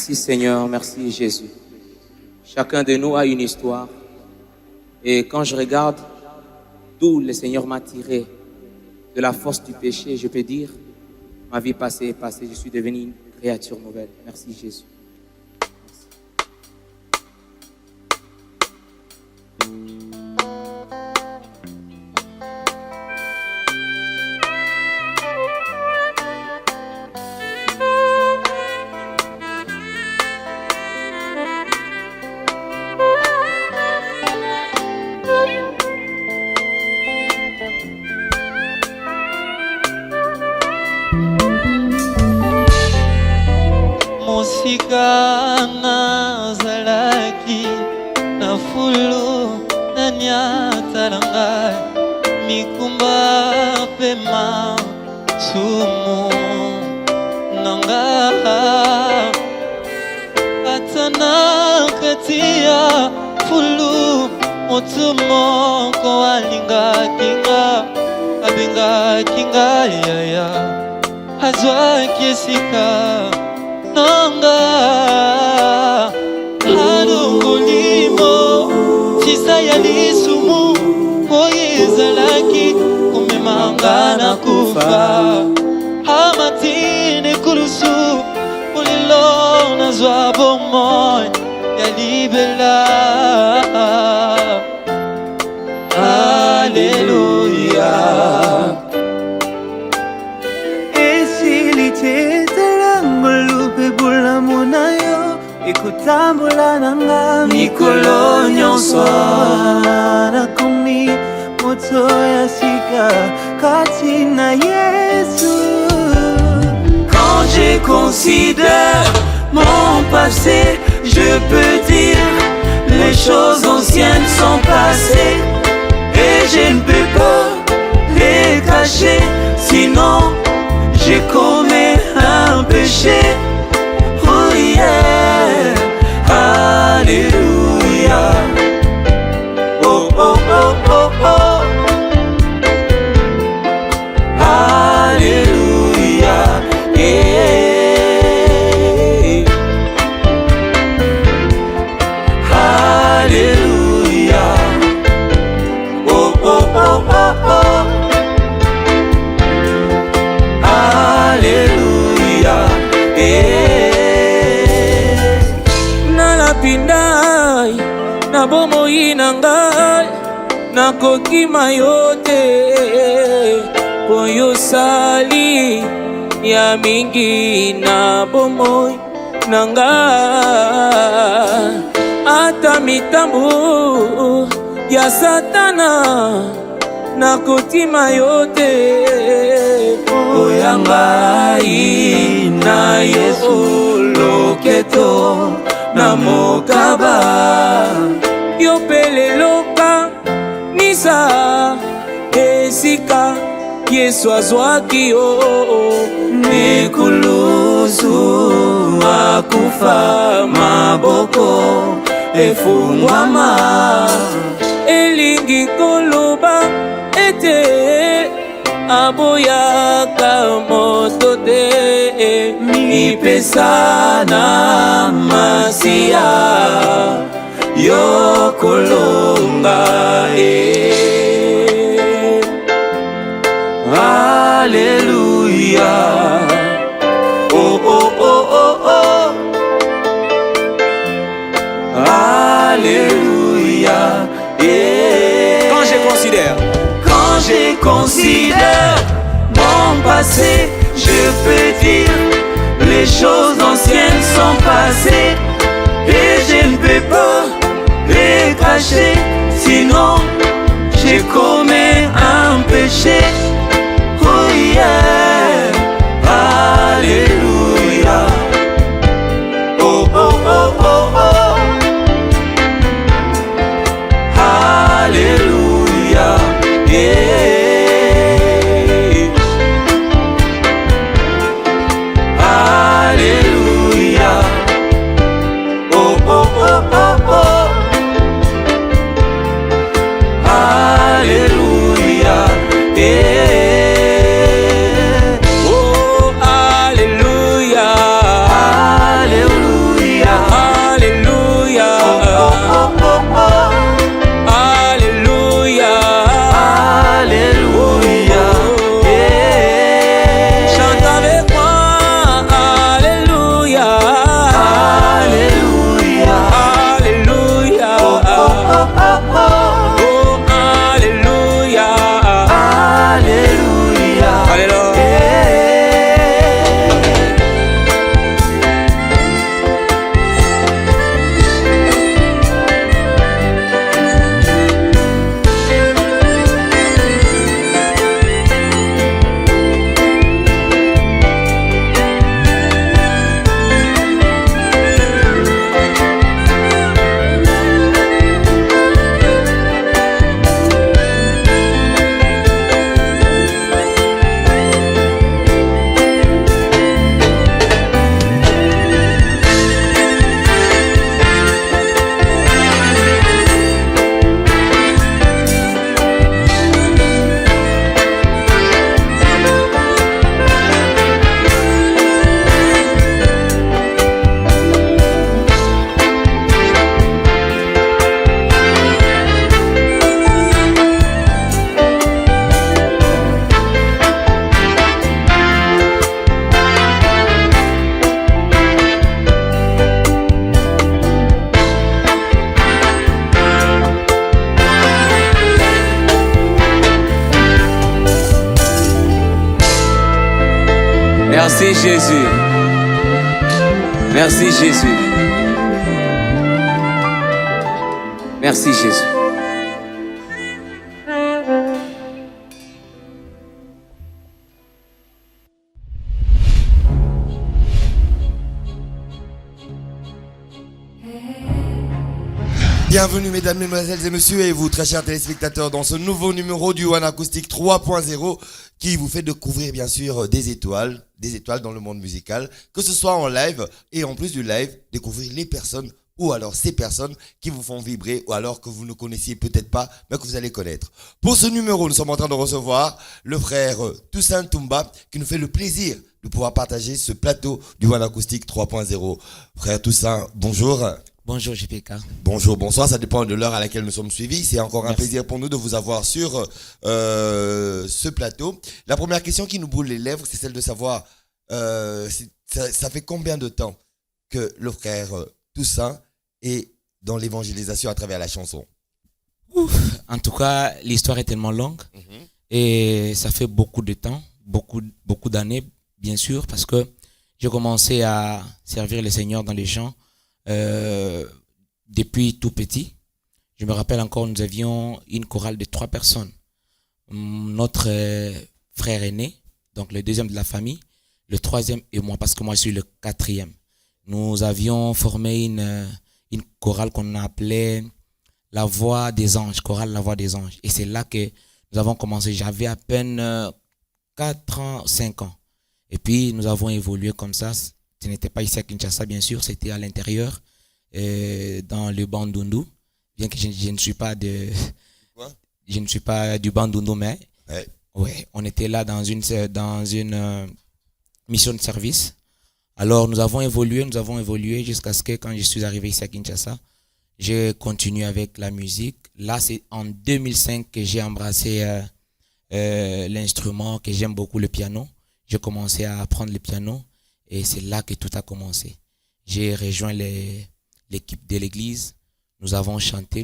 Merci Seigneur, merci Jésus. Chacun de nous a une histoire. Et quand je regarde d'où le Seigneur m'a tiré, de la force du péché, je peux dire, ma vie passée est passée, je suis devenu une créature nouvelle. Merci Jésus. Mosika nazalaki na fulu na nyatalanga mikumba pema sumu nanga atana katia fulu motumo ko alinga kinga abenga kinga yaya azwa kesika nanga harungulimo tisa ya lisumu oyezalaki kumemanga na kufa hamatine kulusu ulilo nazwa bomoi ya libela. Haleluya. Ikutambola nanga mikolo nyonso nakomi moto ya sika kati na Yesu. Quand je considère mon passé, je peux dire les choses anciennes sont passées et je ne peux pas les cacher, sinon je commets un péché. Oh yeah, Alléluia. Oh oh oh oh oh, Alléluia. Yeah, Alléluia. Oh oh oh oh oh, Alléluia. Nalapindai na bomoi na ngai nakokima yote po yosali ya mingi na bomoi na ngai ata mitambo ya satana nakotima yote oya ngai na Yesu loketo na mokaba yo peleloka nisa esika Yesu azwaki yo nekulusu akufa maboko efungwama elingi koloba ete aboyaka moto te mipesa na masia yo kolonga Alléluia. Oh oh oh oh oh, Alléluia. Quand je considère mon passé, je peux dire les choses anciennes sont passées et je ne peux pas les cacher, sinon je commets un péché. Oh yeah, Alléluia. Oh oh oh oh oh, Alléluia. Yeah, Alléluia. Oh oh oh oh oh, Alléluia. Merci Jésus. Merci Jésus. Merci Jésus. Bienvenue mesdames, mesdemoiselles et messieurs et vous très chers téléspectateurs dans ce nouveau numéro du One Acoustic 3.0 qui vous fait découvrir bien sûr des étoiles dans le monde musical, que ce soit en live et en plus du live, découvrir les personnes ou alors ces personnes qui vous font vibrer ou alors que vous ne connaissiez peut-être pas mais que vous allez connaître. Pour ce numéro, nous sommes en train de recevoir le frère Toussaint Toumba qui nous fait le plaisir de pouvoir partager ce plateau du One Acoustic 3.0. Frère Toussaint, bonjour. Bonjour JPK. Bonjour, bonsoir, ça dépend de l'heure à laquelle nous sommes suivis. C'est encore un plaisir pour nous de vous avoir sur ce plateau. La première question qui nous brûle les lèvres, c'est celle de savoir, ça fait combien de temps que le frère Toussaint est dans l'évangélisation à travers la chanson? En tout cas, l'histoire est tellement longue et ça fait beaucoup de temps, beaucoup d'années, bien sûr, parce que j'ai commencé à servir le Seigneur dans les chants depuis tout petit. Je me rappelle encore, nous avions une chorale de 3 personnes. Notre frère aîné, donc le deuxième de la famille, le troisième et moi, parce que moi je suis le 4e. Nous avions formé une chorale qu'on appelait La Voix des Anges, chorale La Voix des Anges. Et c'est là que nous avons commencé. J'avais à peine 4 ans, 5 ans. Et puis nous avons évolué comme ça. Ce n'était pas ici à Kinshasa, bien sûr, c'était à l'intérieur, dans le Bandundu. Bien que je ne suis pas je ne suis pas du Bandundu, mais ouais, on était là dans une mission de service. Alors nous avons évolué jusqu'à ce que quand je suis arrivé ici à Kinshasa, j'ai continué avec la musique. Là, c'est en 2005 que j'ai embrassé l'instrument, que j'aime beaucoup, le piano. J'ai commencé à apprendre le piano. Et c'est là que tout a commencé. J'ai rejoint l'équipe de l'église. Nous avons chanté.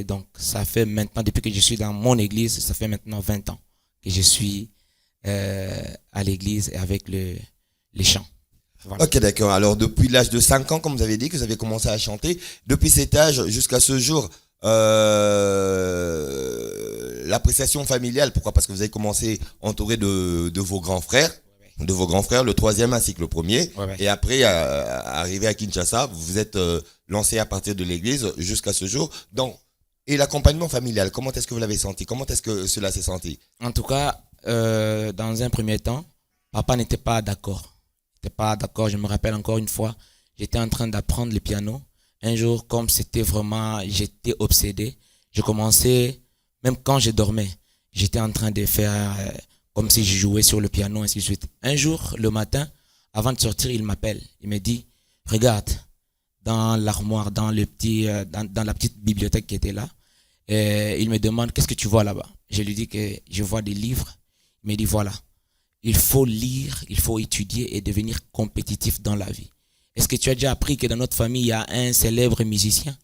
Donc, ça fait maintenant, depuis que je suis dans mon église, ça fait maintenant 20 ans que je suis à l'église et avec les chants. Voilà. Ok, d'accord. Alors, depuis l'âge de 5 ans, comme vous avez dit, que vous avez commencé à chanter, depuis cet âge jusqu'à ce jour, l'appréciation familiale, pourquoi? Parce que vous avez commencé entouré de vos grands frères. Le troisième ainsi que le premier. Et après, arrivé à Kinshasa, vous vous êtes lancé à partir de l'église jusqu'à ce jour. Donc, et l'accompagnement familial, comment est-ce que vous l'avez senti? Comment est-ce que cela s'est senti? En tout cas, dans un premier temps, papa n'était pas d'accord. Je me rappelle encore une fois, j'étais en train d'apprendre le piano. Un jour, comme j'étais obsédé, je commençais, même quand je dormais, j'étais en train de faire comme si je jouais sur le piano, ainsi de suite. Un jour, le matin, avant de sortir, il m'appelle. Il me dit, regarde, dans l'armoire, dans la petite bibliothèque qui était là, il me demande, qu'est-ce que tu vois là-bas? Je lui dis que je vois des livres. Il me dit, voilà, il faut lire, il faut étudier et devenir compétitif dans la vie. Est-ce que tu as déjà appris que dans notre famille, il y a un célèbre musicien?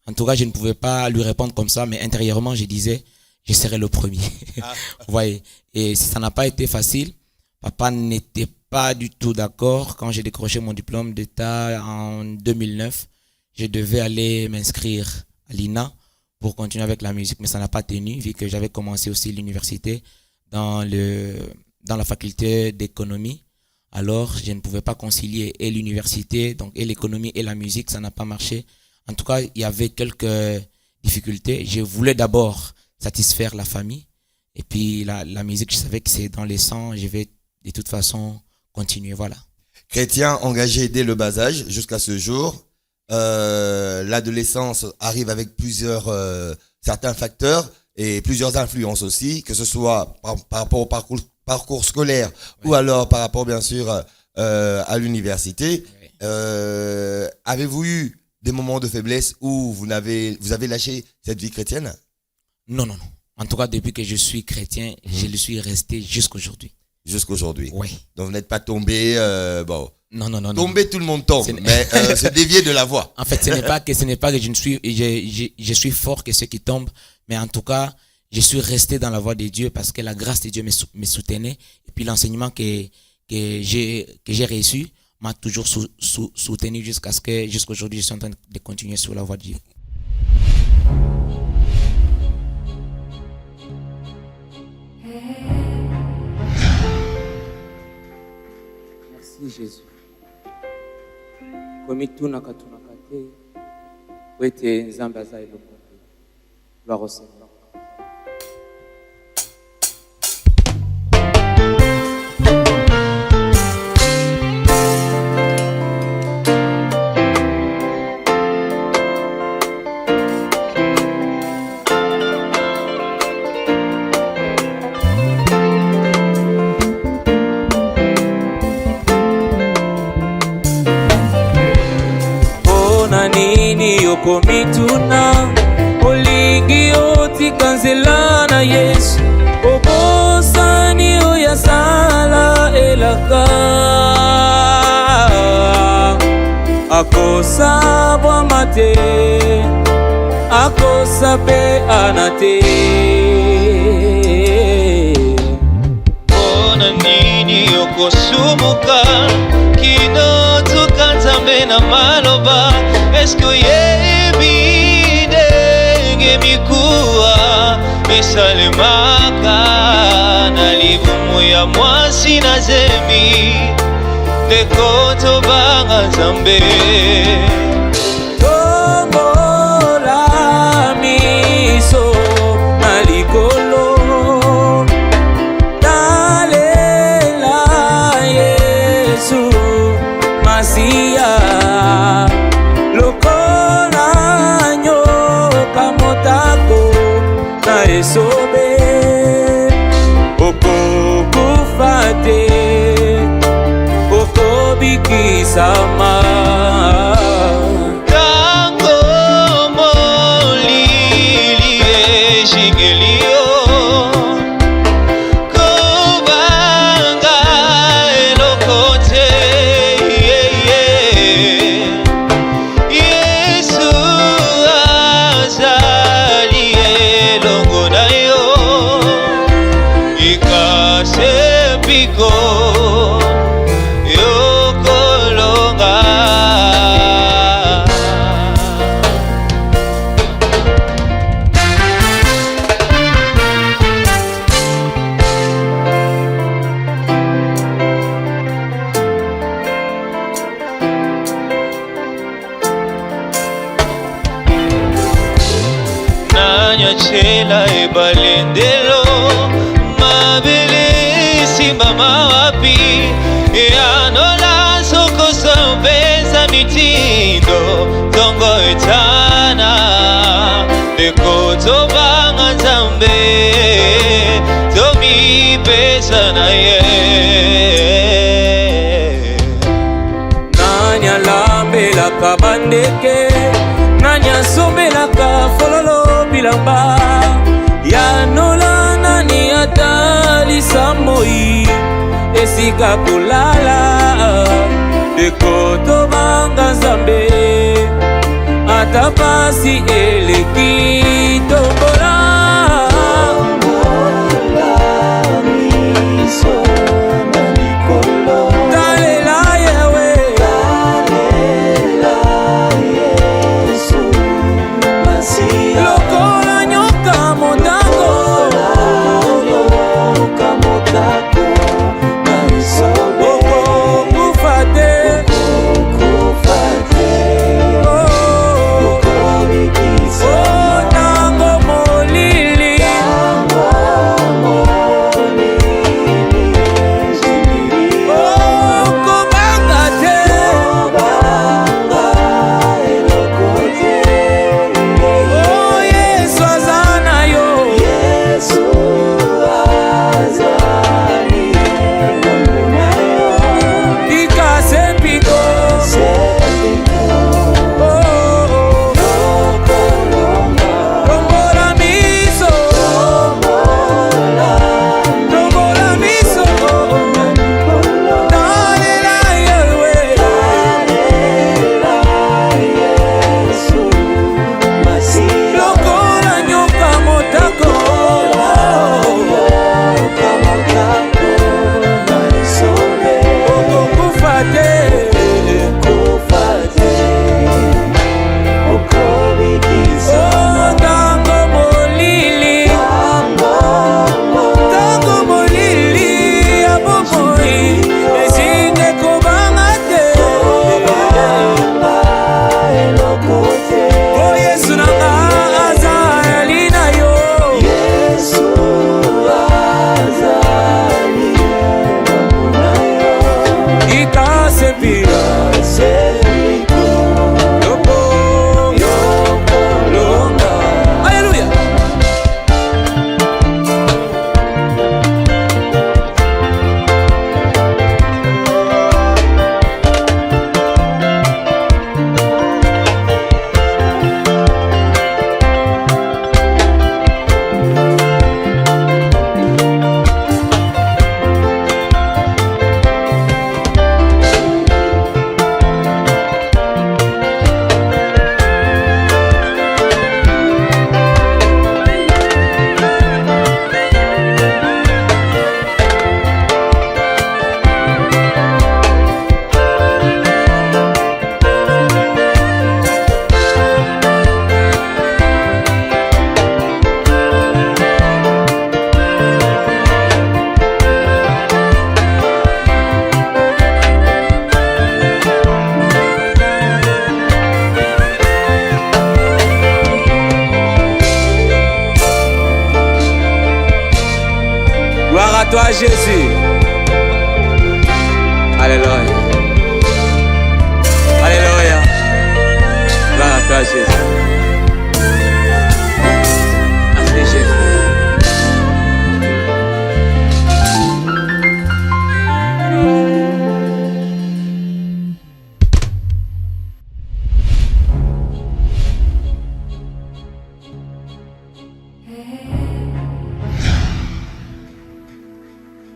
En tout cas, je ne pouvais pas lui répondre comme ça, mais intérieurement, je disais, je serai le premier. Vous voyez. Et ça n'a pas été facile. Papa n'était pas du tout d'accord. Quand j'ai décroché mon diplôme d'État en 2009, je devais aller m'inscrire à l'INA pour continuer avec la musique, mais ça n'a pas tenu, vu que j'avais commencé aussi l'université dans la faculté d'économie. Alors, je ne pouvais pas concilier et l'université, donc et l'économie et la musique, ça n'a pas marché. En tout cas, il y avait quelques difficultés. Je voulais d'abord satisfaire la famille. Et puis la musique, je savais que c'est dans les sangs. Je vais de toute façon continuer, voilà. Chrétien engagé dès le bas âge jusqu'à ce jour. L'adolescence arrive avec certains facteurs et plusieurs influences aussi, que ce soit par rapport au parcours scolaire ou alors par rapport bien sûr à l'université. Avez-vous eu des moments de faiblesse où vous avez lâché cette vie chrétienne? Non. En tout cas, depuis que je suis chrétien, je le suis resté jusqu'aujourd'hui. Jusqu'aujourd'hui. Oui. Donc vous n'êtes pas tombé, Non. Tomber, tout le monde tombe, mais se dévier de la voie. En fait, ce n'est pas que je suis fort que ceux qui tombent, mais en tout cas, je suis resté dans la voie de Dieu parce que la grâce de Dieu me soutenait. Et puis l'enseignement que j'ai reçu m'a toujours soutenu jusqu'aujourd'hui, je suis en train de continuer sur la voie de Dieu. Merci Jésus. Komi tunaka te wete nzambe aza eloko. Gloire au Seigneur. Komituna olingi otika nzela na Yesu obosani oya sala elaka akosa bwama te akosa pe ana te mpona nini okosumuka kino tuka nzambe na maloba eske oyebi ndenge mikuwa esalemaka na libumu ya mwasi na zemi ndeko tobanga nzambe tombola miso na likolo talela Yesu Masiya lokola nyoka motako na esobe okokufa te okobikisama tango molili eshingelio kobanga eloko te Yesu azali elongo na yo ikase piko yokolonga nanyachela ebalendelo mabele simama wapi yanola sokosopesa mitindo tongo etana ndeko tobanga nzambe tomipesa na ye nanyalambelaka bandeke nanyasombelaka fololo bilamba yanola nani atalisa moi esika kolala ndeko tobanga nzambe ata pasi eleki tombola talela yewe lokola nyoka motako okokufa te ntango wapi. Alléluia. Gloire à toi, Jésus. Alléluia. Alléluia. Gloire à toi, Jésus. Merci, Jésus.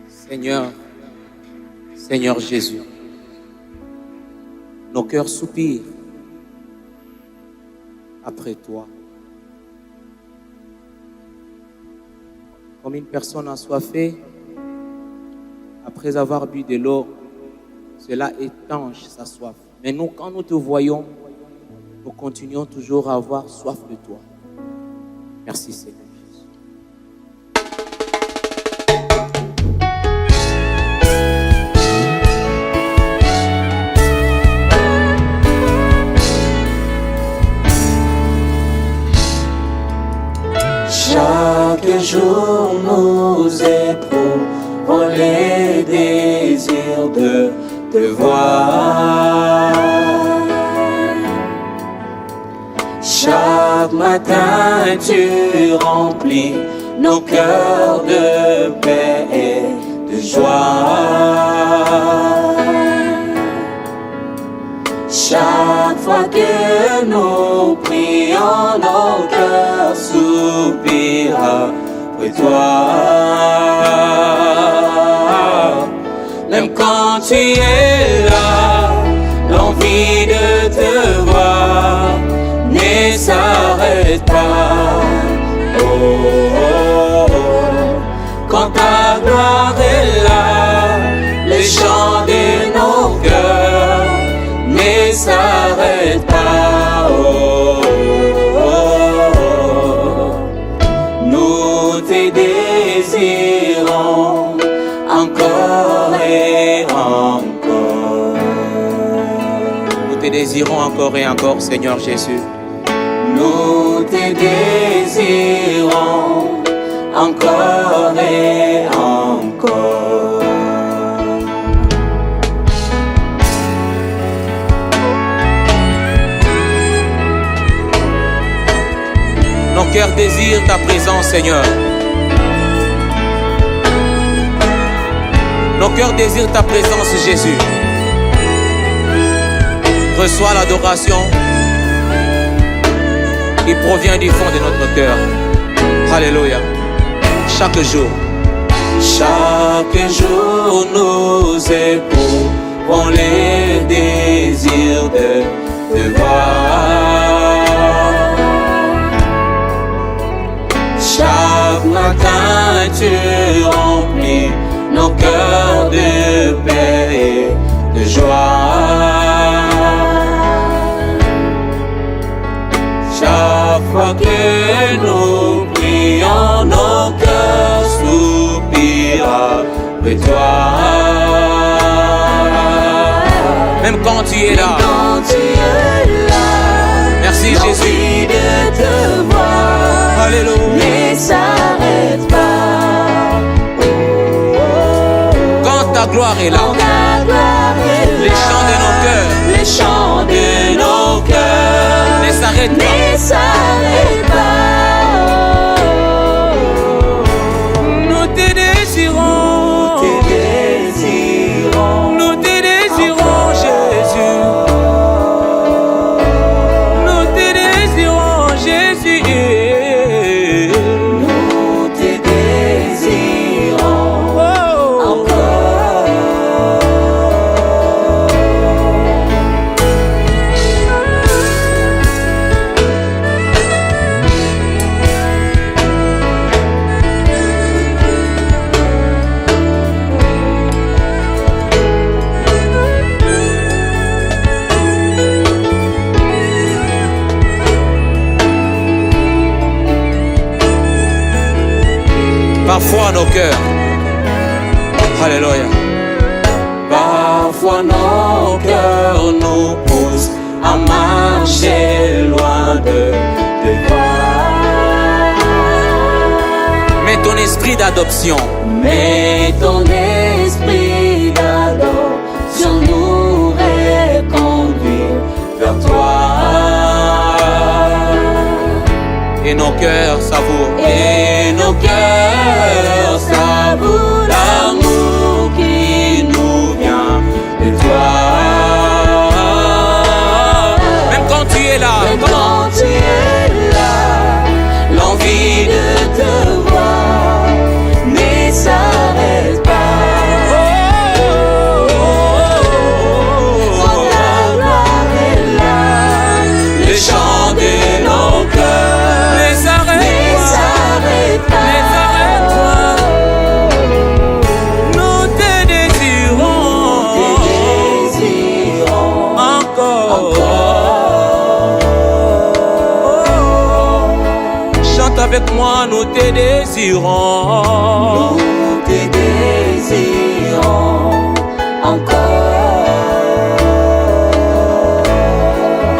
Seigneur, Seigneur Jésus, nos cœurs soupirent après toi. Comme une personne assoiffée, après avoir bu de l'eau, cela étanche sa soif. Mais nous, quand nous te voyons, nous continuons toujours à avoir soif de toi. Merci Seigneur. Chaque jour nous éprouvons les désirs de te voir. Chaque matin tu remplis nos cœurs de paix et de joie. Chaque fois que nous prions, nos cœurs soupirent après toi. Même quand tu es là, l'envie de te voir ne s'arrête pas. Oh, oh, oh. Quand ta gloire est là, les chants de nos cœurs ne s'arrête pas. Oh, oh, oh. Nous te désirons encore et encore. Nous te désirons encore et encore, Seigneur Jésus. Nous te désirons encore et encore. Nos cœurs désirent ta présence, Seigneur. Nos cœurs désirent ta présence, Jésus. Reçois l'adoration qui provient du fond de notre cœur. Alléluia. Chaque jour. Chaque jour nous éprouvons les désirs de te voir. Chaque matin tu remplis nos cœurs de paix et de joie. Chaque fois que nous prions, nos cœurs soupirent après toi. Même quand tu es là. Merci Jésus. De te voir, Alléluia. ne s'arrête pas. Quand ta gloire est là, Quand ta gloire est les chants de les chants de nos cœurs ne s'arrête pas. ne s'arrêtent pas. Nous te désirons, nous te désirons, Jésus. Nous te désirons, Jésus. Nous te désirons encore. Parfois nos cœurs, alléluia, Parfois nos cœurs nous poussent à marcher loin de toi. mais ton esprit d'adoption Mais ton esprit d'adoption nous reconduit vers toi. et nos cœurs savourent. Et nos cœurs savourent l'amour qui nous vient de toi. Même quand tu es là, Même quand tu es là, l'envie de te voir ne s'arrête pas. Quand ta gloire est là, le chant de nos cœurs ne s'arrête pas. ne s'arrête pas. Nous te désirons encore. Chante avec moi, nous te désirons. Nous te désirons encore.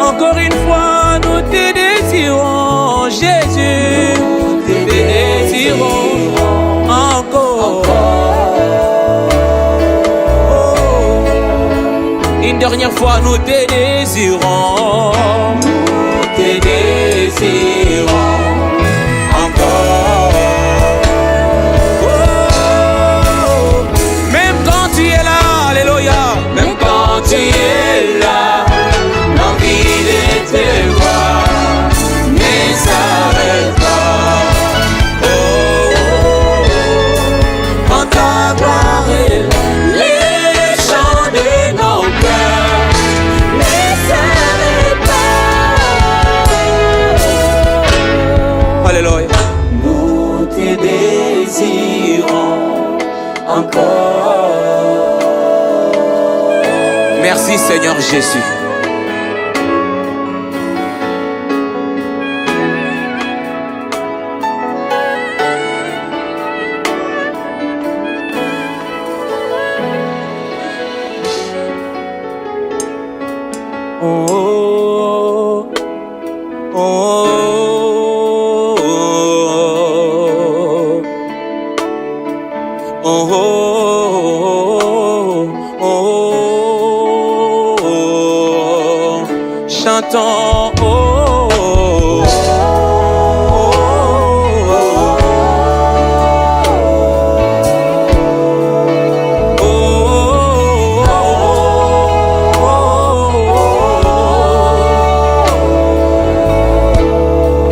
Encore une fois, nous te désirons, Jésus. Nous te désirons encore. Une dernière fois, nous te désirons. Nous te désirons encore. Même quand tu es là, alléluia. Même quand tu es là, l'envie de te voir ne s'arrête pas. Quand ta gloire est là, les chants de nos cœurs ne s'arrêtent pas. Alléluia. Nous te désirons encore. Merci Seigneur Jésus. Oh, oh, oh, oh, oh, oh. Chantons. Oh,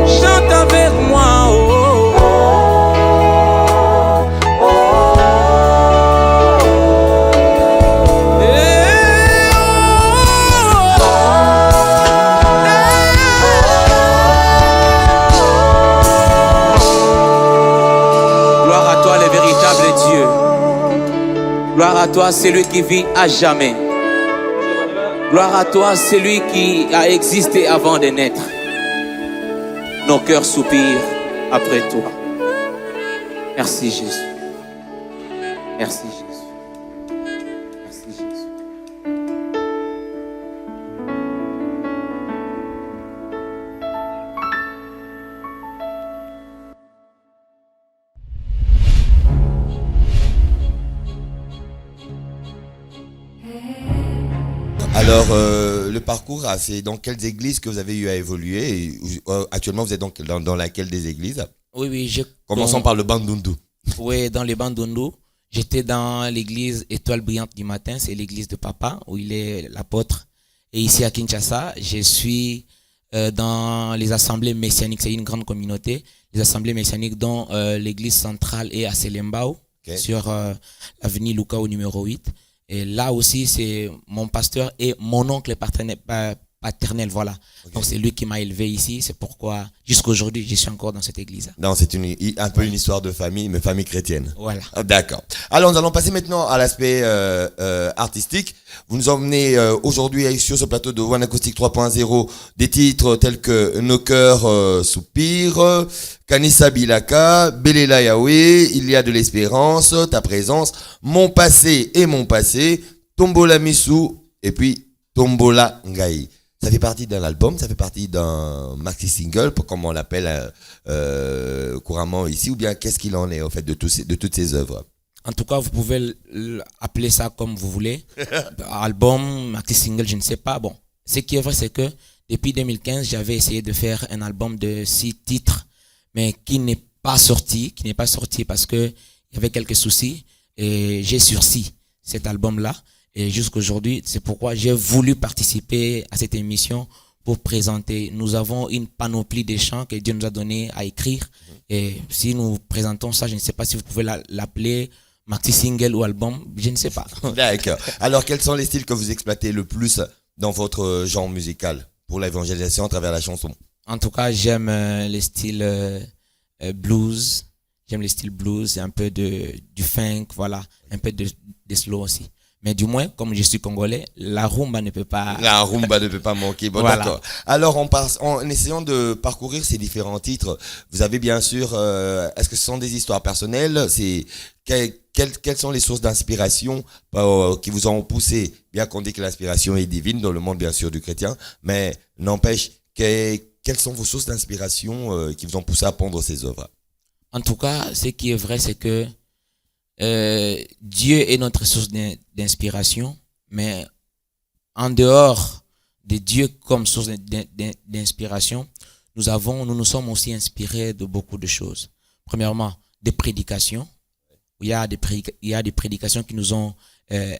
chante avec moi. Gloire à toi, le véritable Dieu. Gloire à toi, celui qui vit à jamais. Gloire à toi, celui qui a existé avant de naître. Nos cœurs soupirent après toi. Merci Jésus. Merci Jésus. Merci Jésus. Alors, le parcours, c'est dans quelles églises que vous avez eu à évoluer et, actuellement, vous êtes donc dans laquelle des églises? Oui, Commençons par le Bandundu. Oui, dans le Bandundu. J'étais dans l'église Étoile Brillante du Matin, c'est l'église de papa, où il est l'apôtre. Et ici à Kinshasa, je suis dans les assemblées messianiques, c'est une grande communauté, les assemblées messianiques dont l'église centrale est à Selembao, sur l'avenue Luka au numéro 8. Et là aussi, c'est mon pasteur et mon oncle paternel, voilà. Donc c'est lui qui m'a élevé ici, c'est pourquoi jusqu'aujourd'hui je suis encore dans cette église. Non, c'est un peu une histoire de famille, mais famille chrétienne. Voilà. D'accord. Alors nous allons passer maintenant à l'aspect artistique. Vous nous emmenez aujourd'hui sur ce plateau de One Acoustic 3.0 des titres tels que Nos cœurs soupirent, Kanisa Bilaka, Belela Yahweh, Il y a de l'espérance, Ta présence, Mon passé et mon passé, Tombola Missou et puis Tombola Ngai. Ça fait partie d'un album, ça fait partie d'un maxi single, comme on l'appelle couramment ici, ou bien qu'est-ce qu'il en est en fait de toutes ces œuvres? En tout cas, vous pouvez appeler ça comme vous voulez. Album, maxi single, je ne sais pas. Bon, ce qui est vrai, c'est que depuis 2015, j'avais essayé de faire un album de 6 titres, mais qui n'est pas sorti parce que il y avait quelques soucis et j'ai sursis cet album-là. Et jusqu'aujourd'hui, c'est pourquoi j'ai voulu participer à cette émission pour présenter. Nous avons une panoplie de chants que Dieu nous a donné à écrire. Et si nous présentons ça, je ne sais pas si vous pouvez l'appeler maxi single ou album, je ne sais pas. D'accord. Alors, quels sont les styles que vous exploitez le plus dans votre genre musical pour l'évangélisation à travers la chanson? En tout cas, j'aime les styles blues. J'aime les styles blues, un peu du funk, voilà, un peu de slow aussi. Mais du moins, comme je suis congolais, la rumba ne peut pas... La rumba ne peut pas manquer. Bon, voilà. D'accord. Alors, en essayant de parcourir ces différents titres, vous avez bien sûr... est-ce que ce sont des histoires personnelles? Quelles sont les sources d'inspiration qui vous ont poussé? Bien qu'on dit que l'inspiration est divine dans le monde, bien sûr, du chrétien. Mais n'empêche, quelles sont vos sources d'inspiration qui vous ont poussé à pondre ces œuvres? En tout cas, ce qui est vrai, c'est que Dieu est notre source d'inspiration, mais en dehors de Dieu comme source d'inspiration, nous nous sommes aussi inspirés de beaucoup de choses. Premièrement, des prédications. Il y a des prédications qui nous ont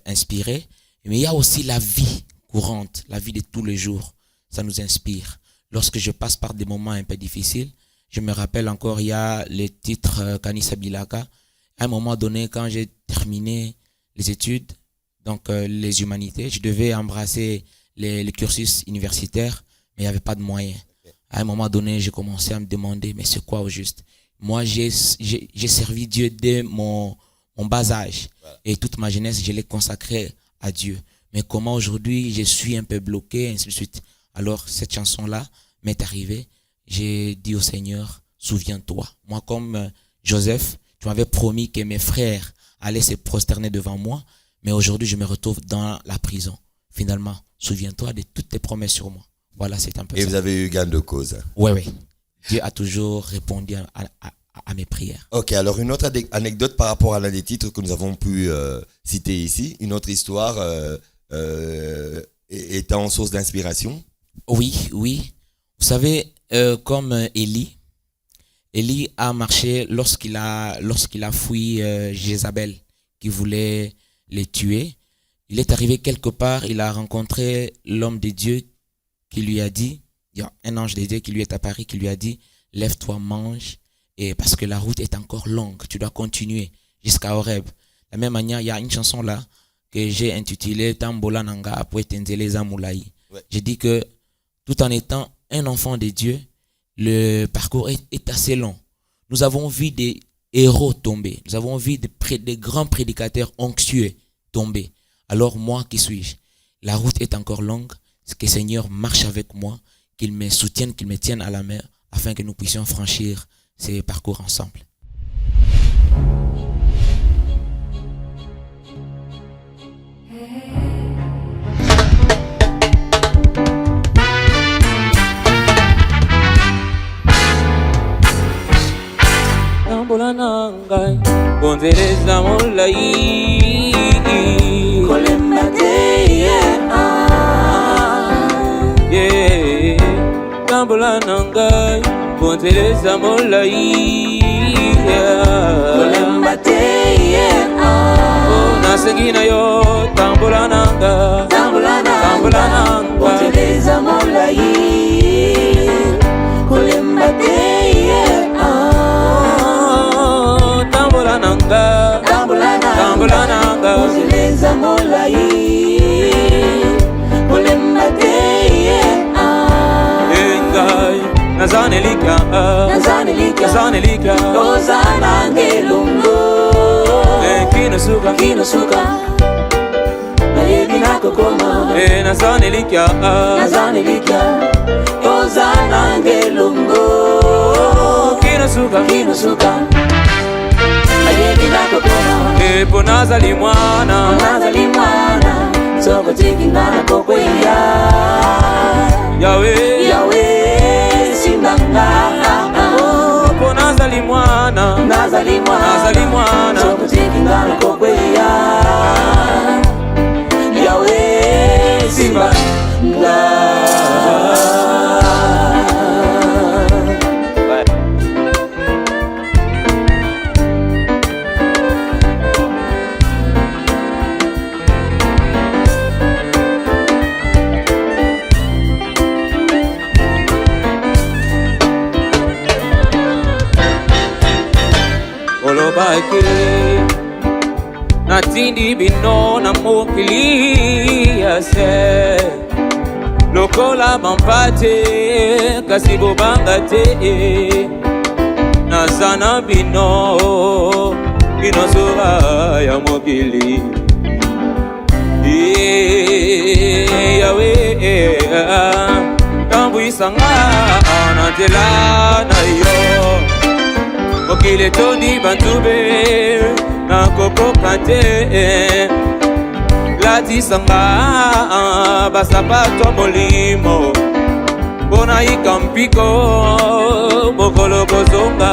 inspirés, mais il y a aussi la vie courante, la vie de tous les jours. Ça nous inspire. Lorsque je passe par des moments un peu difficiles, je me rappelle encore, il y a les titres Kanisa Bilaka. À un moment donné, quand j'ai terminé les études, donc les humanités, je devais embrasser le cursus universitaire, mais il n'y avait pas de moyens. À un moment donné, j'ai commencé à me demander, mais c'est quoi au juste? Moi, j'ai servi Dieu dès mon bas âge. Et toute ma jeunesse, je l'ai consacrée à Dieu. Mais comment aujourd'hui, je suis un peu bloqué, ainsi de suite. Alors, cette chanson-là m'est arrivée. J'ai dit au Seigneur, souviens-toi. Moi, comme Joseph, tu m'avais promis que mes frères allaient se prosterner devant moi, mais aujourd'hui, je me retrouve dans la prison. Finalement, souviens-toi de toutes tes promesses sur moi. Voilà, c'est un peu ça. Et vous avez eu gain de cause. Oui. Dieu a toujours répondu à mes prières. Ok, alors une autre anecdote par rapport à l'un des titres que nous avons pu citer ici, une autre histoire étant source d'inspiration. Oui. Vous savez, comme Élie a marché lorsqu'il a fui Jézabel qui voulait les tuer. Il est arrivé quelque part, il a rencontré l'homme de Dieu qui lui a dit, il y a un ange de Dieu qui lui est apparu, qui lui a dit, lève-toi, mange, et parce que la route est encore longue, tu dois continuer jusqu'à Horeb. De la même manière, il y a une chanson là que j'ai intitulée Tambola Nanga Poetenzele Zamulaï. J'ai dit que tout en étant un enfant de Dieu, le parcours est assez long. Nous avons vu des héros tomber. Nous avons vu des grands prédicateurs onctueux tomber. Alors moi, qui suis-je? La route est encore longue. Que le Seigneur marche avec moi, qu'il me soutienne, qu'il me tienne à la main, afin que nous puissions franchir ces parcours ensemble. Bondeleza molai Kolembate tambola nangai ponteleza molai kolemba te nasengi na yo tambola nanga ponteleza molai kolemba te tambola nanga ponteleza molai kolemba te engai nazanelika ozana ngelungu kinosuka nayebi nakokoma nazanelika ozana ngelungu kinosuka nayebi nakokoma po nazali mwana soko tikingana kokweya yawe simbanga po nazali mwana soko tikingana kokweya yawe simbanga olobaki natindi bino na mokili ya se lokola mampate kasi bobanga te naza na bino sura ya mokili yawe tambwisanga na nzela na yo mokili etondi bantube nakokoka te latisanga basapato molimo mpona yika mpiko mokolo kozonga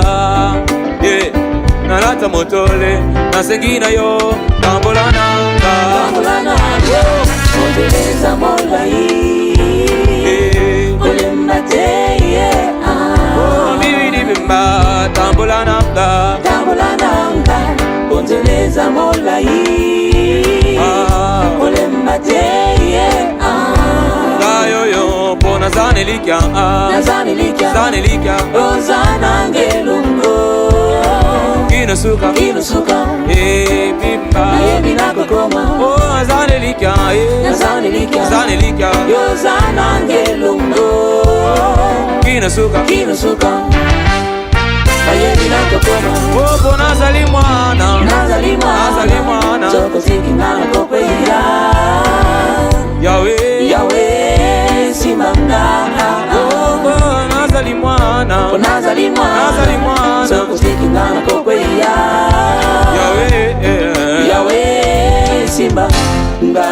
nalata motole nasengi na yo tambola nanga ponteleza molai kolemba te bibidi bimba tambola nanga ponteleza molai kolemba te ngayoyo mpo nazanelika ozana ngelungu kinosuka bimba nayebi nakokoma azanelika yozana ngelungu kinosuka nayebi nakokoma po nazali mwana tokotikingana kokweya yawe simbanga nazali mwana tokotikingana kokweya yawe simbanga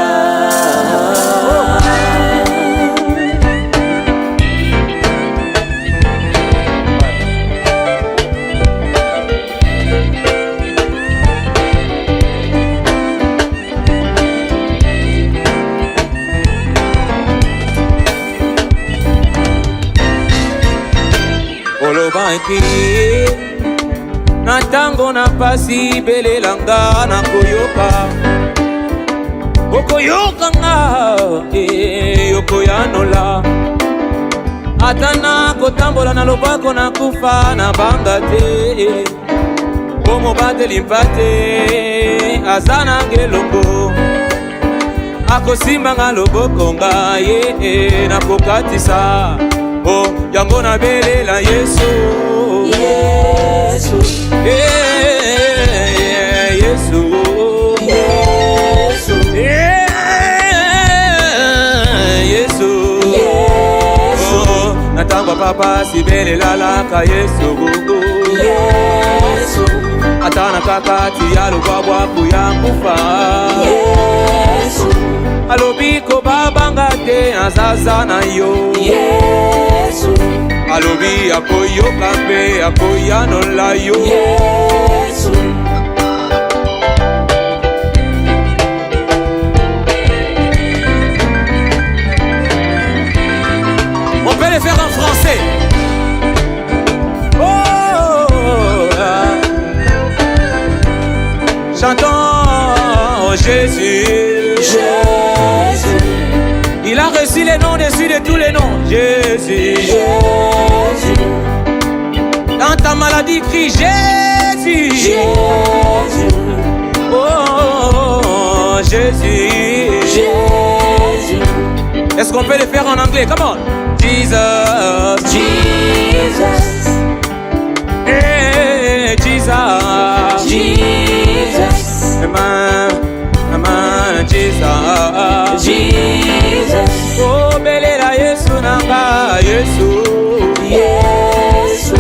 olobaki na ntango na pasi belelanga na okoyokanga okoyanola ata na kotambola na lobako na kufa na banga te po mobateli mpate aza na ngelongo akosimbanga loboko ngaye nakokatisa yango nabelela Yesu natangwa papa sibelelalaka Yesu atana kakati ya lubwabwaku ya kufa alobi kobabanga te azaza na yo alobi akoyoka mpe akoyanola yo On peut les faire en français. Jésus. Jésus. Il a reçu les noms dessus de tous les noms. Jésus. Jésus. Dans ta maladie, crie Jésus. Jésus. Oh, Jésus. Jésus. Est-ce qu'on peut le faire en anglais? Come on. Jesus. Jesus. Hey, Jesus. Jesus. Amen. Amen. Jesus. Jesus. Oh, belela Yesu nanga Yesu. Yesu.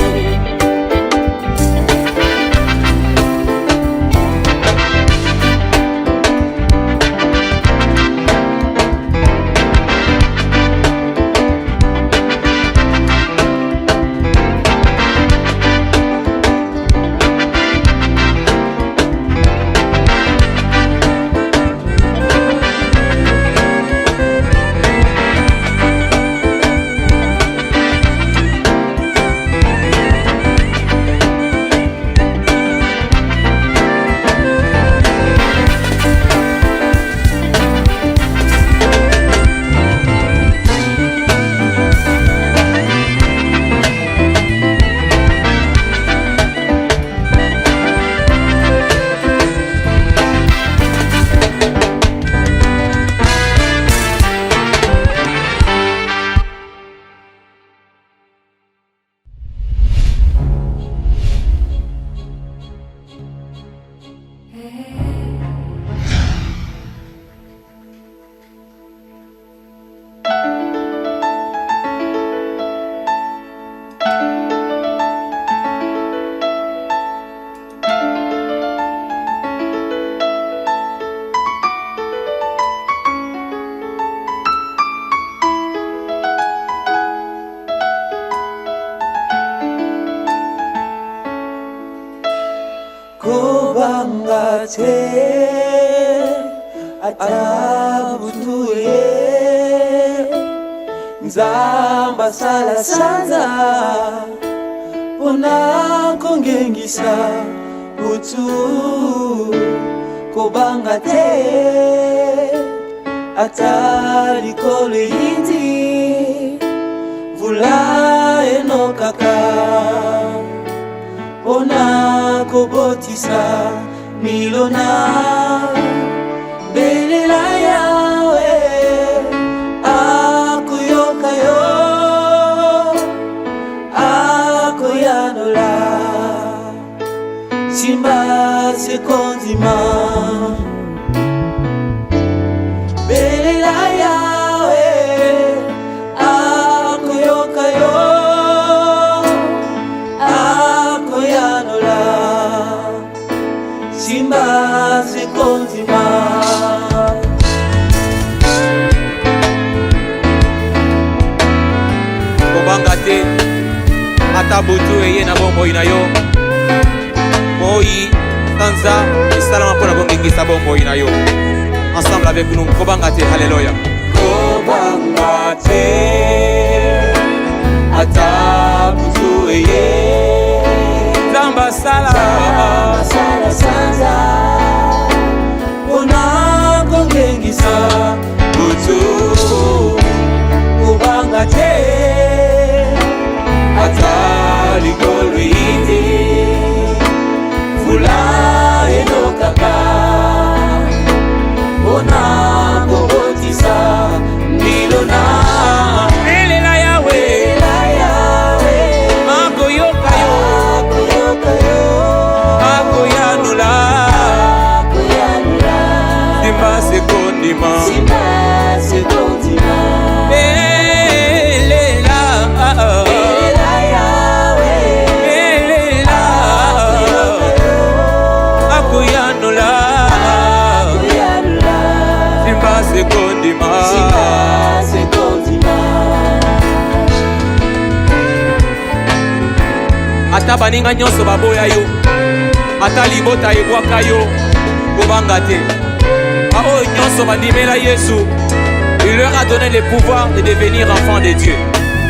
Kobangate atabutuye Nzamba sala sanza Pona kongengisa Utu Kobangate Atalikole indi Vula enokaka Ona kobotisa milona belela yawe akuyoka yo akoyanola simba sekondima belela yawe akuyoka yo Simba sekondima Kobangate atabutu eye na bombo inayo Moi Tanza Salama pona bongengisa bombo inayo Ensemble avec nous Kobangate Alléluia Kobangate atabutu eye Zamba sala sanza Ona kongengisa Butu Kobangate Atalikolo indi Vula enokaka Ona kobotisa milona Belela yawe Akoyoka yo Akoyanula Simba sekondima Belela Belela Akoyanula Simba sekondima Ata baninga nyonso baboya yo Ata libota ebwaka yo Kobangate Aoyo nyonso bandimela Yesu Il leur a donné le pouvoir de devenir enfants de Dieu.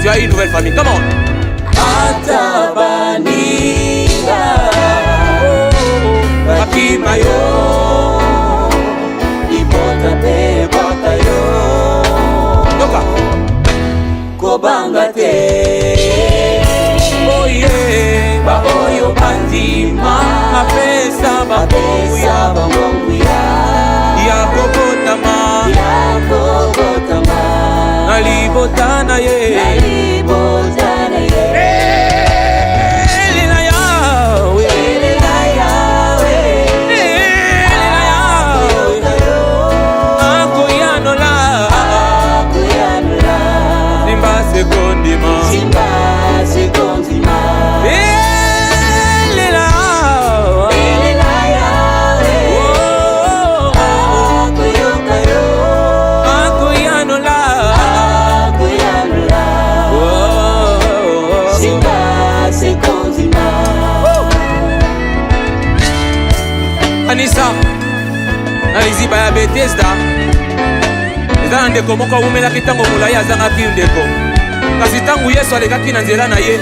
Tu as une nouvelle famille. Comment? Ata baninga Bakima yo libota na ye elela yawe elela yawe akoyanola simba sekondima Anissa na liziba ya Bethesda eza na ndeko moko awumelaki ntango molai azangaki ndeko kasi ntango Yesu alekaki na nzela na ye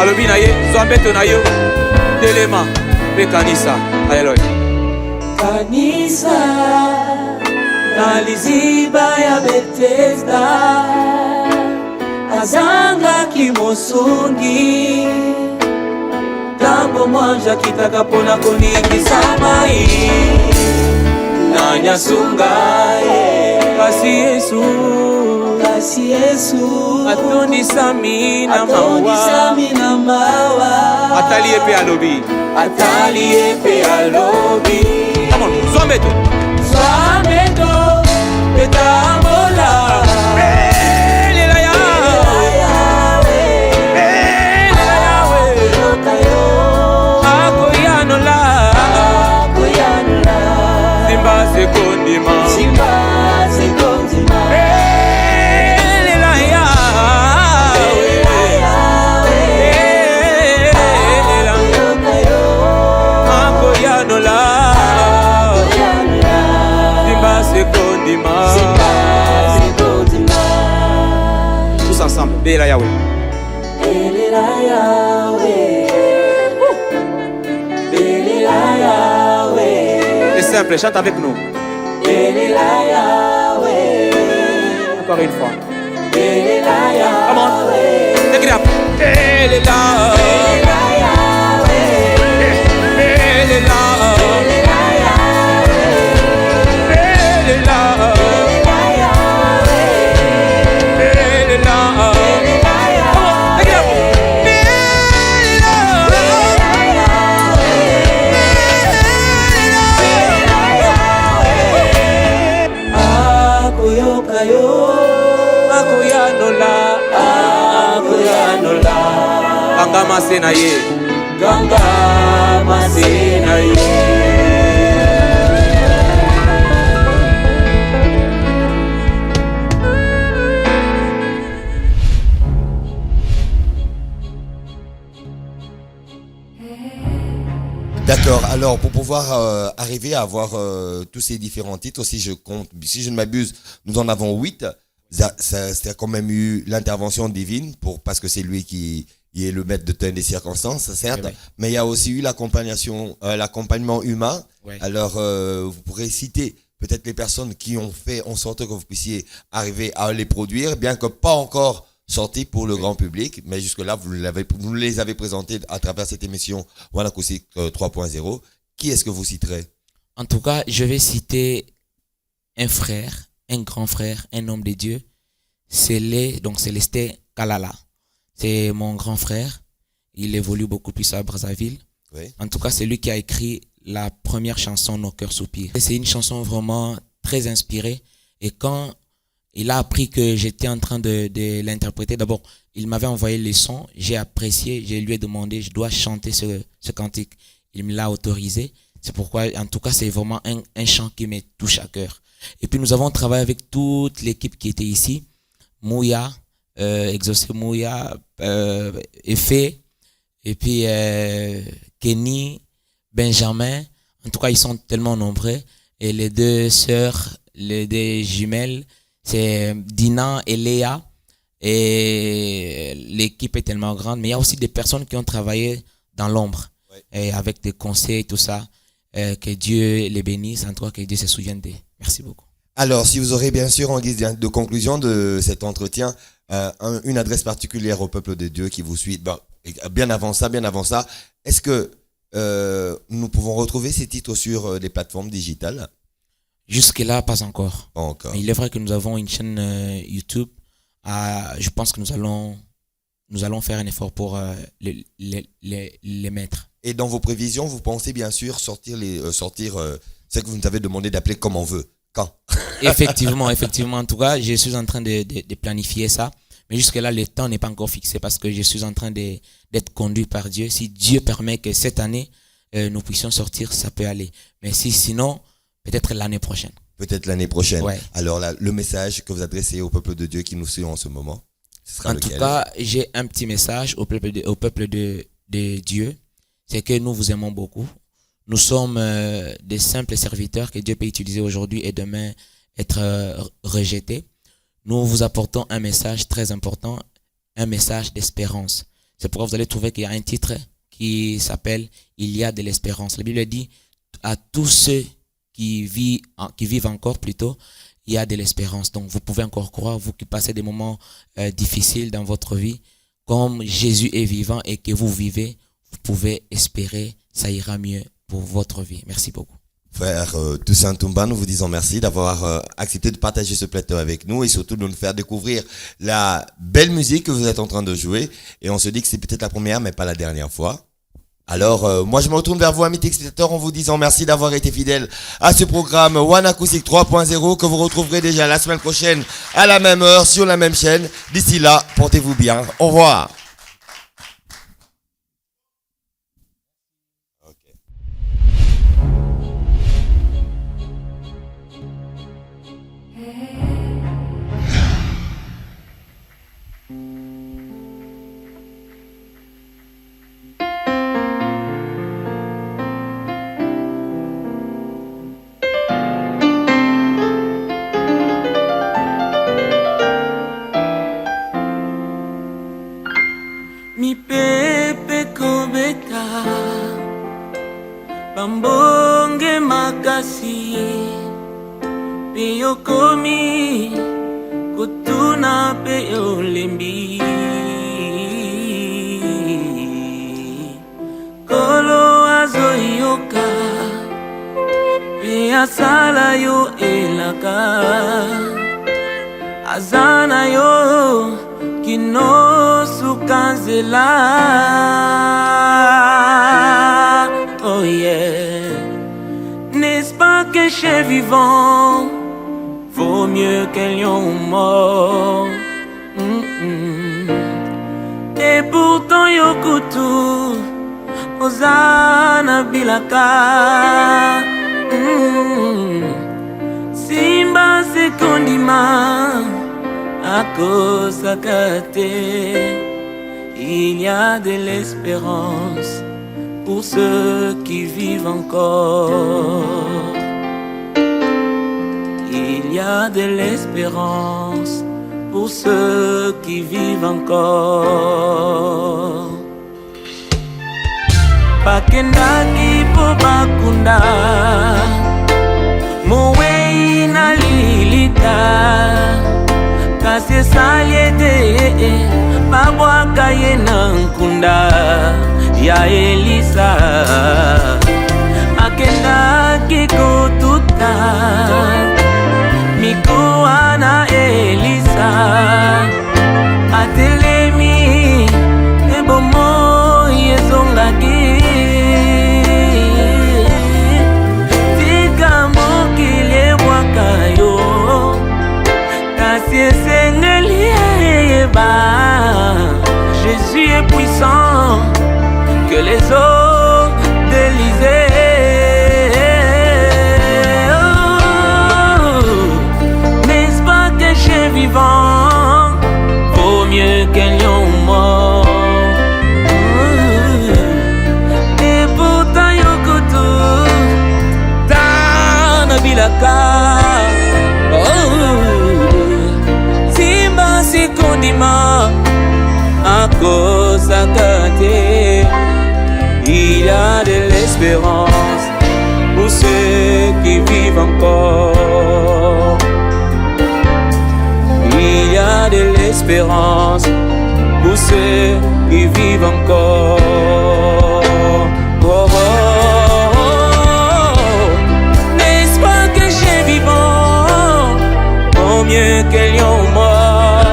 alobi na ye zwa mbeto na yo telema mpe kanisa. Aleluya. Kanisa na liziba ya Bethesda azangaki mosungi ntango mwanja kitaka mpona konikisa mai na nyasunga kasi Yesu atondisami na mawa atali ye mpe alobi Come on, zwa mbeto etambola elela yawe akoyanola simba sekondima elela yawe akoyanola simba sekondima. Tous ensemble, Béla Yahweh. C'est simple, chante avec nous. Encore une fois. Come on, take it up. Elela. Ganga masena ye. D'accord, alors pour pouvoir arriver à avoir tous ces différents titres, si je ne m'abuse, nous en avons 8. Ça a quand même eu l'intervention divine parce que c'est lui qui est le maître de temps des circonstances, certes, Oui. mais il y a aussi eu l'accompagnement humain. Oui. Alors, vous pourrez citer peut-être les personnes qui ont fait en sorte que vous puissiez arriver à les produire, bien que pas encore sortis pour le grand public, mais jusque-là, vous les avez présentés à travers cette émission One Acoustic 3.0. Qui est-ce que vous citerez? En tout cas, je vais citer un frère, un grand frère, un homme de Dieu. Donc Célestin Kalala. C'est mon grand frère. Il évolue beaucoup plus à Brazzaville. Oui. En tout cas, c'est lui qui a écrit la première chanson Nos cœurs soupirent. C'est une chanson vraiment très inspirée. Et quand il a appris que j'étais en train de l'interpréter, d'abord, il m'avait envoyé les sons. J'ai apprécié. Je lui ai demandé, je dois chanter ce cantique. Il me l'a autorisé. C'est pourquoi, en tout cas, c'est vraiment un chant qui me touche à cœur. Et puis, nous avons travaillé avec toute l'équipe qui était ici. Mouya, Exaucé Mouya, Effet, et puis Kenny, Benjamin. En tout cas, ils sont tellement nombreux. Et les deux sœurs, les deux jumelles, c'est Dina et Léa. Et l'équipe est tellement grande. Mais il y a aussi des personnes qui ont travaillé dans l'ombre. Ouais. Et avec des conseils, tout ça. Que Dieu les bénisse. En tout cas, que Dieu se souvienne d'eux. Merci beaucoup. Alors, si vous aurez bien sûr en guise de conclusion de cet entretien, une adresse particulière au peuple de Dieu qui vous suit, bien avant ça, est-ce que nous pouvons retrouver ces titres sur des plateformes digitales? Jusque-là, pas encore. Pas encore. Mais il est vrai que nous avons une chaîne YouTube je pense que nous allons faire un effort pour les mettre. Et dans vos prévisions, vous pensez bien sûr sortir ce que vous nous avez demandé d'appeler comme on veut. Quand? Effectivement. En tout cas, je suis en train de planifier ça. Mais jusque-là, le temps n'est pas encore fixé parce que je suis en train d'être conduit par Dieu. Si Dieu permet que cette année, nous puissions sortir, ça peut aller. Mais sinon, peut-être l'année prochaine. Peut-être l'année prochaine. Ouais. Alors là, le message que vous adressez au peuple de Dieu qui nous suit en ce moment, ce sera lequel? En tout cas, j'ai un petit message au peuple de Dieu. C'est que nous vous aimons beaucoup. Nous sommes des simples serviteurs que Dieu peut utiliser aujourd'hui et demain être rejetés. Nous vous apportons un message très important, un message d'espérance. C'est pourquoi vous allez trouver qu'il y a un titre qui s'appelle « Il y a de l'espérance ». La Bible dit à tous ceux qui vivent encore plutôt, il y a de l'espérance. Donc vous pouvez encore croire, vous qui passez des moments difficiles dans votre vie, comme Jésus est vivant et que vous vivez, vous pouvez espérer, ça ira mieux pour votre vie. Merci beaucoup. Frère Toussaint Toumba, nous vous disons merci d'avoir accepté de partager ce plateau avec nous et surtout de nous faire découvrir la belle musique que vous êtes en train de jouer. Et on se dit que c'est peut-être la première, mais pas la dernière fois. Alors, moi je me retourne vers vous, amis téléspectateurs, en vous disant merci d'avoir été fidèles à ce programme One Acoustic 3.0 que vous retrouverez déjà la semaine prochaine à la même heure sur la même chaîne. D'ici là, portez-vous bien. Au revoir. Mi pepe kobeta bambonge makasi pe yokomi kutuna pe olembi kolo azoyoka pe asala yo elaka azana yo kino sukanzela. Oh yeah. N'est-ce pas qu'un chien vivant vaut mieux qu'un lion mort? Et pourtant yokutu ozana bilaka. Simba sekondima Akosakate. Il y a de l'espérance pour ceux qui vivent encore. Il y a de l'espérance pour ceux qui vivent encore. Pakendaki po bakunda mowe na lilita kasi saliete babwaka ye na nkunda ya Elisa akendaki kotuta mikoa na Elisa atelemi ebomo yezongaki tika mokili ebwaka yo kasi esengeli eyeba Jésus est puissant que les eaux d'Élysée. Oh, n'est-ce pas qu'un chien vivant vaut mieux qu'un lion mort? Et pourtant yokoto tanabilaka. Simba sikondima Akosakate. Il y a de l'espérance pour ceux qui vivent encore. Il y a de l'espérance pour ceux qui vivent encore. Oh, oh, oh. N'est-ce pas que j'ai vivant vaut mieux que lion mort?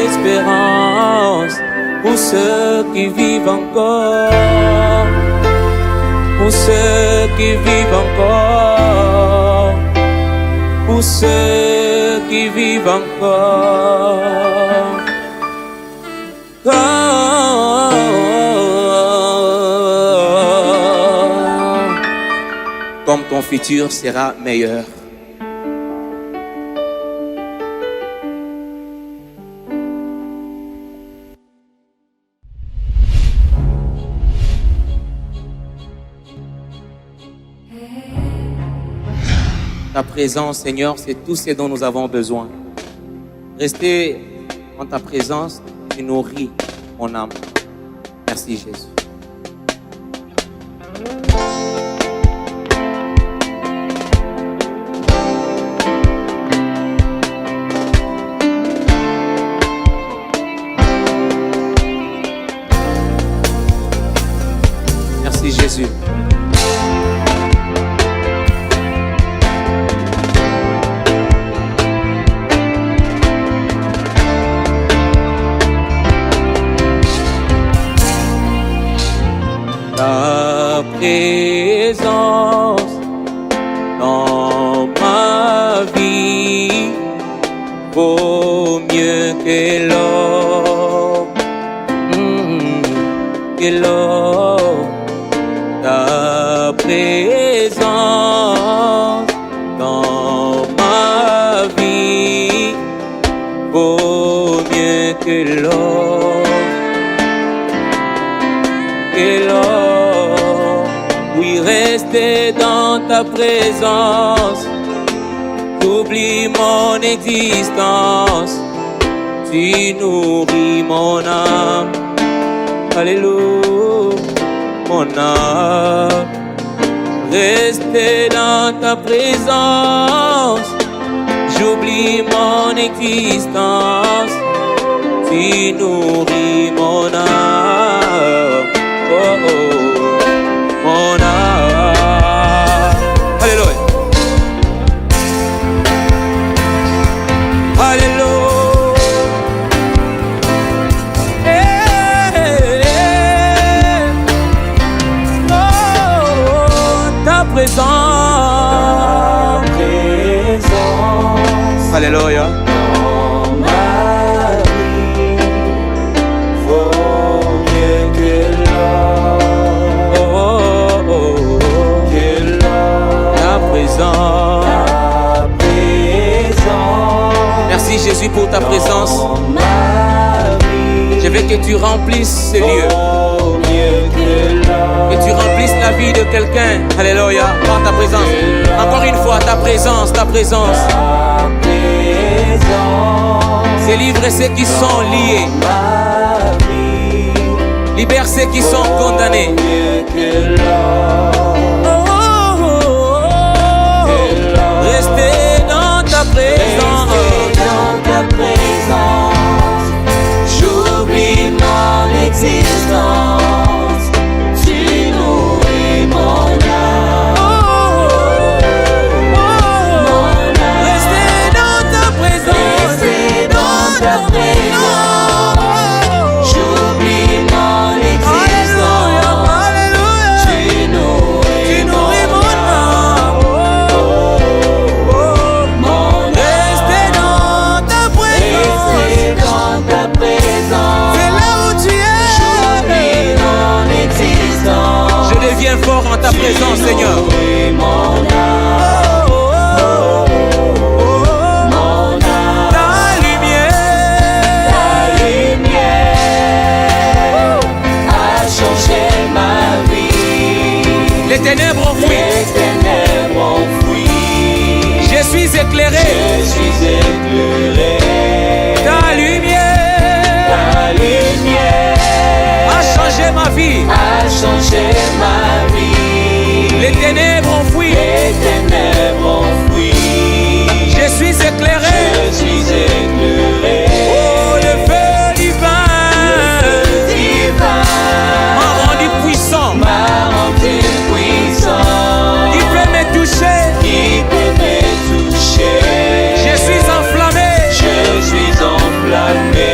l'espérance pour ceux qui vivent encore, pour ceux qui vivent encore, pour ceux qui vivent encore. Comme ton futur sera meilleur. Ta présence, Seigneur, c'est tout ce dont nous avons besoin. Rester en ta présence, tu nourris mon âme. Merci Jésus. Merci Jésus. Ta présence dans ma vie vaut mieux que l'or, que l'or. Ta présence dans ma vie vaut mieux que l'or, que l'or. Oui, rester dans ta présence, j'oublie mon existence, tu nourris mon âme. Alléluia, mon âme. Rester dans ta présence, j'oublie mon existence, tu nourris mon âme. Oh, oh, mon âme. Alléluia. Alléluia. Ta présence. Alléluia. Dans ma vie vaut mieux que l'or. Oh, oh, oh, Que l'or. ta présence. Ta présence. Merci Jésus pour ta présence. Dans ma vie Je veux que tu remplisses ce lieu, vaut mieux que l'or. que tu remplisses la vie de quelqu'un. Alléluia, par ta présence. Encore une fois, ta présence, ta présence. Ta présence. Délivre ceux qui sont liés, Ma vie libère ceux qui sont condamnés. mieux que l'or. Oh, oh, oh, oh. Restez dans ta présence. Dans ta présence, j'oublie mon existence, tu nourris mon âme. Oh, oh, oh. Restez dans ta présence. Rester dans ta présence, j'oublie mon existence, Alléluia. tu nourris mon âme. Oh, oh, oh. mon âme. Restez dans ta présence. Rester dans ta présence, C'est là où tu j'oublie es. mon existence. Je deviens fort en ta présence, Seigneur. Nourris mon âme, Oh, oh, oh, oh. mon âme. Ta lumière. Ta lumière a changé ma vie. Les ténèbres ont fui. Les ténèbres ont fui. Je suis éclairé. Je suis éclairé. Ta lumière Ta lumière a changé ma vie. a changé ma vie. Les ténèbres ont fui. Les ténèbres ont fui. Je suis éclairé. Je suis éclairé. Oh, le feu divin Divin m'a rendu puissant. m'a rendu puissant. Il peut me toucher. Qui peut me toucher? Je suis enflammé. Je suis enflammé.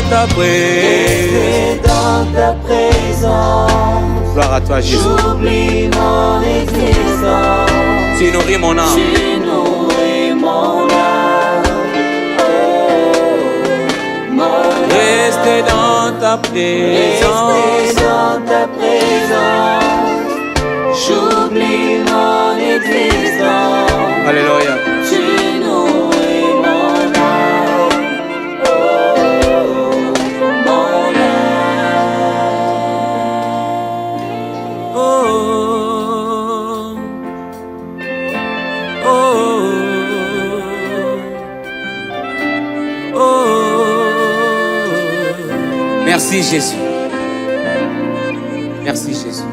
dans ta présence. Rester dans ta présence. Gloire à toi, Jésus. J'oublie mon existence. Tu nourris mon âme. Tu nourris mon âme. Oh, mon âme. Rester dans ta présence. Rester dans ta présence. J'oublie mon existence. Alléluia. Tu nourris mon âme. Oh, mon âme. Oh, oh, oh. Merci Jésus. Merci Jésus.